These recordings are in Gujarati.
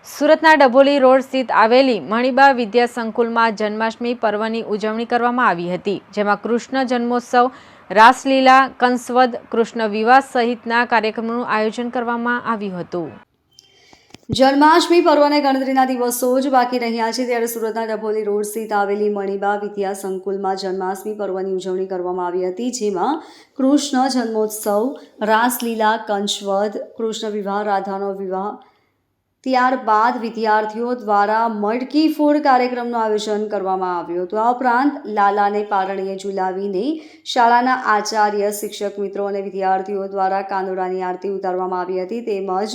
સુરતના ડભોલી રોડ સ્થિત આવેલી મણિબા વિદ્યા સંકુલમાં જન્માષ્ટમી પર્વની ઉજવણી કરવામાં આવી હતી, જેમાં કૃષ્ણ જન્મોત્સવ, રાસલીલા, કંસવદ, કૃષ્ણ વિવાહ સહિતના કાર્યક્રમોનું આયોજન કરવામાં આવ્યું હતું। જન્માષ્ટમી પર્વને ગણતરીના દિવસો જ બાકી રહ્યા છે, ત્યારે સુરતના ડભોલી રોડ સ્થિત આવેલી મણિબા વિદ્યા સંકુલમાં જન્માષ્ટમી પર્વની ઉજવણી કરવામાં આવી હતી, જેમાં કૃષ્ણ જન્મોત્સવ, રાસલીલા, કંસવદ, કૃષ્ણ વિવાહ, રાધાનો વિવાહ, ત્યારબાદ વિદ્યાર્થીઓ દ્વારા મટકી ફોડ કાર્યક્રમનું આયોજન કરવામાં આવ્યું હતું। આ ઉપરાંત લાલાને પારણીએ ઝુલાવીને શાળાના આચાર્ય, શિક્ષક મિત્રો અને વિદ્યાર્થીઓ દ્વારા કાનુડાની આરતી ઉતારવામાં આવી હતી, તેમજ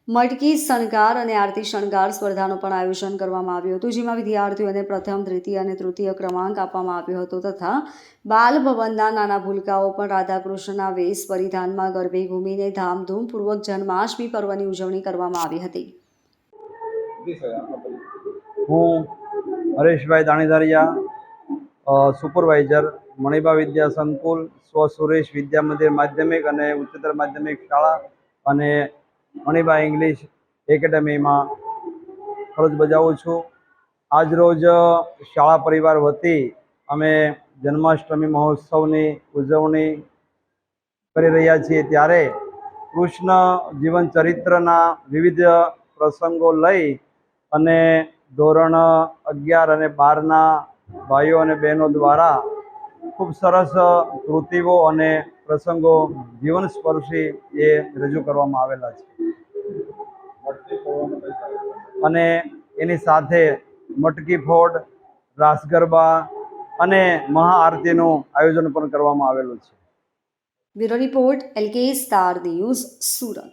મટકી શણગાર અને આરતી શણગાર સ્પર્ધાનું પણ આયોજન કરવામાં આવ્યું હતું, જેમાં વિદ્યાર્થીઓને પ્રથમ, દ્વિતીય અને તૃતીય ક્રમાંક આપવામાં આવ્યો હતો તથા બાલ ભવનના નાના ભૂલકાઓ પણ રાધાકૃષ્ણના વેશ પરિધાનમાં ગરબે ઘૂમીને ધામધૂમપૂર્વક જન્માષ્ટમી પર્વની ઉજવણી કરવામાં આવી હતી। હું હરેશભાઈ દાણીધારિયા, સુપરવાઇઝર, મણિબા વિદ્યા સંકુલ, સ્વ સુરેશ વિદ્યા મંદિર માધ્યમિક અને ઉચ્ચતર માધ્યમિક શાળા અને મણિબા ઇંગ્લિશ એકેડમીમાં ફરજ બજાવું છું। આજરોજ શાળા પરિવાર વતી અમે જન્માષ્ટમી મહોત્સવની ઉજવણી કરી રહ્યા છીએ, ત્યારે કૃષ્ણ જીવન ચરિત્રના વિવિધ પ્રસંગો લઈ અને ધોરણ 11 અને 12ના ભાઈઓ અને બહેનો દ્વારા ખૂબ સરસ કૃતિઓ અને પ્રસંગો જીવનસ્પર્શી એ રજૂ કરવામાં આવેલા છે અને એની સાથે મટકી ફોડ, રાસ ગરબા અને મહાઆરતીનું આયોજન પણ કરવામાં આવેલું છે। Bureau report, LK star news, Surat.